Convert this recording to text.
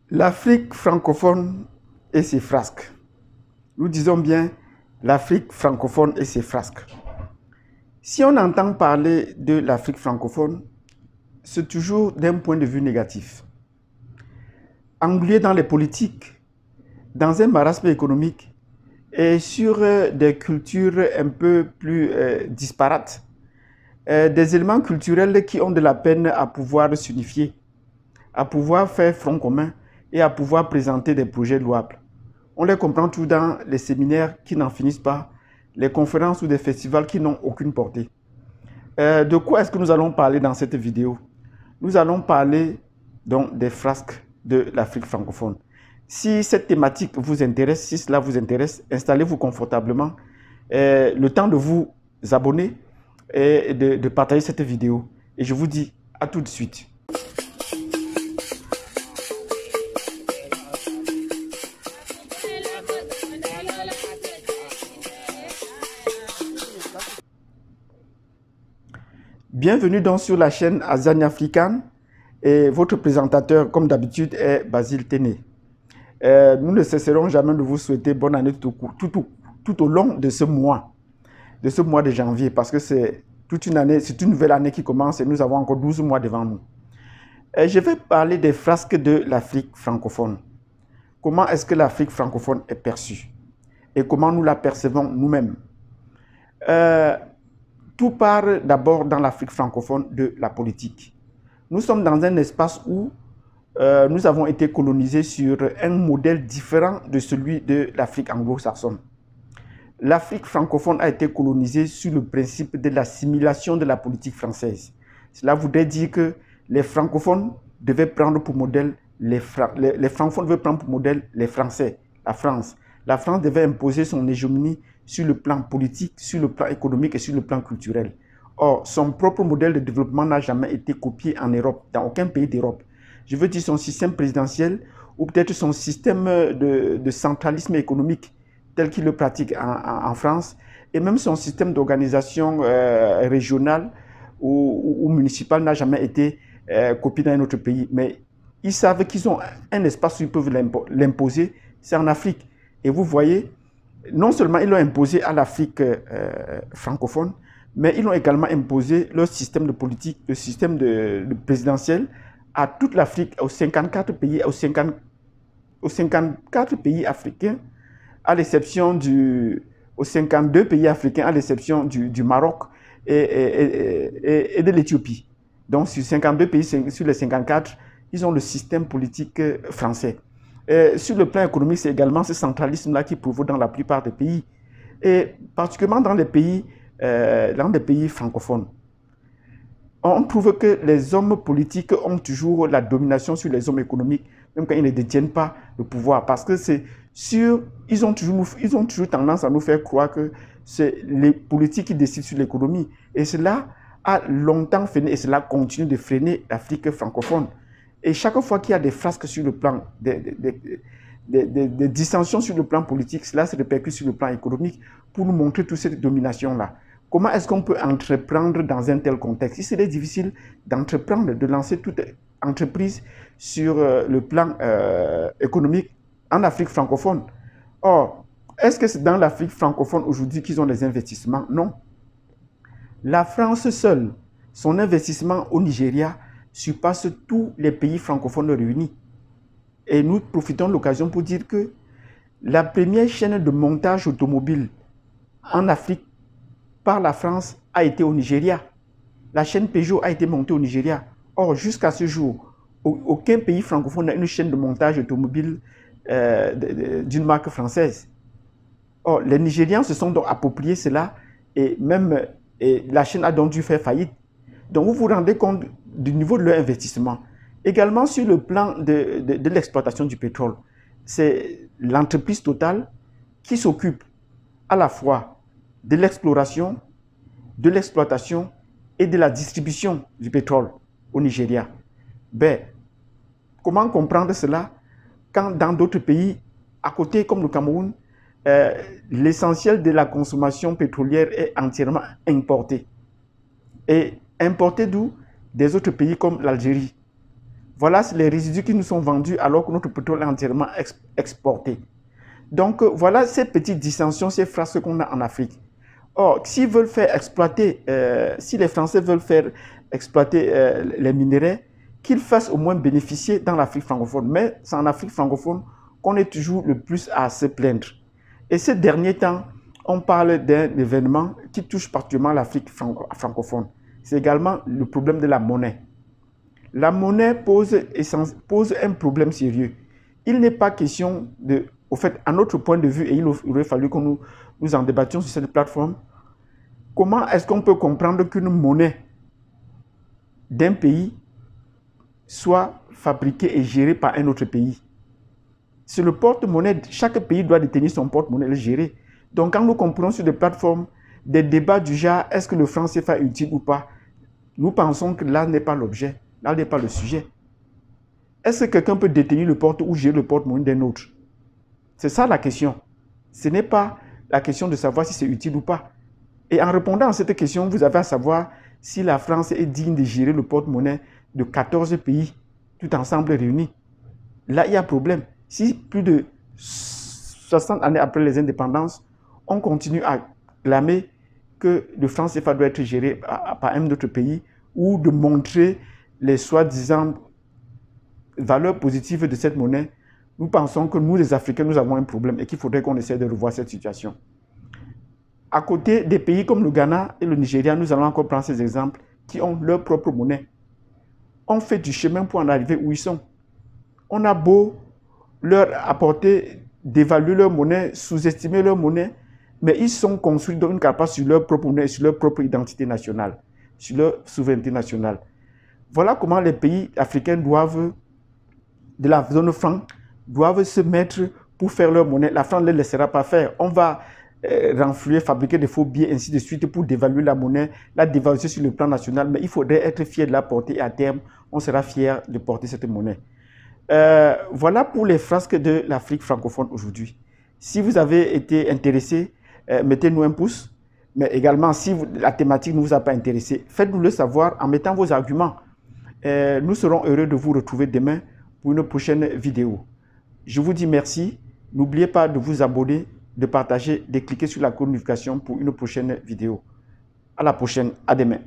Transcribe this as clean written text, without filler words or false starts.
L'Afrique francophone et ses frasques. Nous disons bien l'Afrique francophone et ses frasques. Si on entend parler de l'Afrique francophone, c'est toujours d'un point de vue négatif. Englué dans les politiques, dans un marasme économique et sur des cultures un peu plus disparates, des éléments culturels qui ont de la peine à pouvoir s'unifier, à pouvoir faire front commun et à pouvoir présenter des projets louables. On les comprend tout dans les séminaires qui n'en finissent pas, les conférences ou des festivals qui n'ont aucune portée. De quoi est-ce que nous allons parler dans cette vidéo? Nous allons parler donc des frasques de l'Afrique francophone. Si cette thématique vous intéresse, si cela vous intéresse, installez-vous confortablement. Le temps de vous abonner et de partager cette vidéo. Et je vous dis à tout de suite. Bienvenue donc sur la chaîne Azania African et votre présentateur comme d'habitude est Basile Téné. Nous ne cesserons jamais de vous souhaiter bonne année tout au long de ce mois de janvier, parce que c'est toute une année, c'est une nouvelle année qui commence et nous avons encore 12 mois devant nous. Je vais parler des frasques de l'Afrique francophone. Comment est-ce que l'Afrique francophone est perçue et comment nous la percevons nous-mêmes. Tout part d'abord dans l'Afrique francophone de la politique. Nous sommes dans un espace où nous avons été colonisés sur un modèle différent de celui de l'Afrique anglo-saxonne. L'Afrique francophone a été colonisée sur le principe de l'assimilation de la politique française. Cela voudrait dire que les francophones devaient prendre pour modèle les francophones devaient prendre pour modèle les Français, la France. La France devait imposer son hégémonie sur le plan politique, sur le plan économique et sur le plan culturel. Or, son propre modèle de développement n'a jamais été copié en Europe, dans aucun pays d'Europe. Je veux dire son système présidentiel ou peut-être son système de centralisme économique tel qu'il le pratique en France, et même son système d'organisation régionale ou municipale n'a jamais été copié dans un autre pays. Mais ils savent qu'ils ont un espace où ils peuvent l'imposer, c'est en Afrique. Et vous voyez, non seulement ils l'ont imposé à l'Afrique francophone, mais ils ont également imposé leur système de politique, le système de présidentiel à toute l'Afrique, aux 54 pays, aux 54 pays africains, à l'exception aux 52 pays africains, à l'exception du Maroc et de l'Éthiopie. Donc, sur 52 pays, sur les 54, ils ont le système politique français. Sur le plan économique, c'est également ce centralisme-là qui prévaut dans la plupart des pays, et particulièrement dans les pays francophones. On trouve que les hommes politiques ont toujours la domination sur les hommes économiques, même quand ils ne détiennent pas le pouvoir, parce que ils ont toujours tendance à nous faire croire que c'est les politiques qui décident sur l'économie. Et cela a longtemps freiné, et cela continue de freiner l'Afrique francophone. Et chaque fois qu'il y a des frasques sur le plan, des dissensions sur le plan politique, cela se répercute sur le plan économique pour nous montrer toute cette domination-là. Comment est-ce qu'on peut entreprendre dans un tel contexte? Il serait difficile d'entreprendre, de lancer toute entreprise sur le plan économique en Afrique francophone. Or, est-ce que c'est dans l'Afrique francophone aujourd'hui qu'ils ont des investissements? Non. La France seule, son investissement au Nigeria surpasse tous les pays francophones réunis. Et nous profitons de l'occasion pour dire que la première chaîne de montage automobile en Afrique par la France a été au Nigeria. La chaîne Peugeot a été montée au Nigeria. Or, jusqu'à ce jour, aucun pays francophone n'a une chaîne de montage automobile d'une marque française. Or, les Nigérians se sont donc appropriés cela et même la chaîne a donc dû faire faillite. Donc, vous vous rendez compte du niveau de leur investissement. Également, sur le plan de l'exploitation du pétrole, c'est l'entreprise Total qui s'occupe à la fois de l'exploration, de l'exploitation et de la distribution du pétrole au Nigeria. Ben, comment comprendre cela quand dans d'autres pays, à côté comme le Cameroun, l'essentiel de la consommation pétrolière est entièrement importé. Et importé d'où? Des autres pays comme l'Algérie. Voilà les résidus qui nous sont vendus alors que notre pétrole est entièrement exporté. Donc, voilà ces petites dissensions, ces phrases qu'on a en Afrique. Or, s'ils veulent faire exploiter, si les Français veulent faire exploiter les minerais, qu'ils fassent au moins bénéficier dans l'Afrique francophone. Mais c'est en Afrique francophone qu'on est toujours le plus à se plaindre. Et ces derniers temps, on parle d'un événement qui touche particulièrement l'Afrique francophone. C'est également le problème de la monnaie. La monnaie pose un problème sérieux. Il n'est pas question de, au fait, à notre point de vue, et il aurait fallu que nous en débattions sur cette plateforme, comment est-ce qu'on peut comprendre qu'une monnaie d'un pays soit fabriquée et gérée par un autre pays? C'est le porte-monnaie, chaque pays doit détenir son porte-monnaie et le gérer. Donc quand nous comprenons sur des plateformes des débats du genre, est-ce que le franc CFA est utile ou pas? Nous pensons que là n'est pas l'objet, là n'est pas le sujet. Est-ce que quelqu'un peut détenir le porte ou gérer le porte-monnaie d'un autre? C'est ça la question. Ce n'est pas la question de savoir si c'est utile ou pas. Et en répondant à cette question, vous avez à savoir si la France est digne de gérer le porte-monnaie de 14 pays, tout ensemble réunis. Là, il y a un problème. Si plus de 60 années après les indépendances, on continue à clamer que le franc CFA doit être géré par un autre pays ou de montrer les soi-disant valeurs positives de cette monnaie, nous pensons que nous, les Africains, nous avons un problème et qu'il faudrait qu'on essaie de revoir cette situation. À côté des pays comme le Ghana et le Nigeria, nous allons encore prendre ces exemples qui ont leur propre monnaie. On fait du chemin pour en arriver où ils sont. On a beau leur apporter, d'évaluer leur monnaie, sous-estimer leur monnaie, mais ils sont construits dans une capacité sur leur propre monnaie, sur leur propre identité nationale, sur leur souveraineté nationale. Voilà comment les pays africains doivent, de la zone franc, doivent se mettre pour faire leur monnaie. La France ne les laissera pas faire. On va renflouer, fabriquer des faux billets, ainsi de suite, pour dévaluer la monnaie, la dévaluer sur le plan national, mais il faudrait être fier de la porter et à terme, on sera fier de porter cette monnaie. Voilà pour les frasques de l'Afrique francophone aujourd'hui. Si vous avez été intéressé, mettez-nous un pouce, mais également si la thématique ne vous a pas intéressé, faites-nous le savoir en mettant vos arguments. Nous serons heureux de vous retrouver demain pour une prochaine vidéo. Je vous dis merci. N'oubliez pas de vous abonner, de partager, de cliquer sur la notification pour une prochaine vidéo. À la prochaine, à demain.